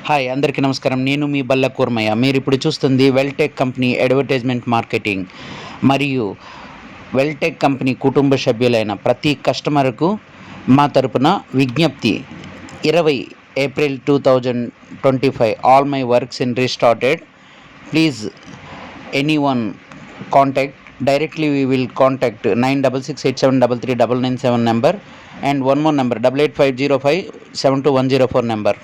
Hi అందరికీ నమస్కారం. నేను మీ బల్ల కూర్మయ్య. మీరు ఇప్పుడు చూస్తుంది వెల్టెక్ కంపెనీ అడ్వర్టైజ్మెంట్ మార్కెటింగ్ మరియు వెల్టెక్ కంపెనీ కుటుంబ సభ్యులైన ప్రతి కస్టమర్కు మా తరపున విజ్ఞప్తి. 20 April 2025 all my works in restarted. Please anyone contact directly. We will contact 9668733997 number and one more number 8850572104 number.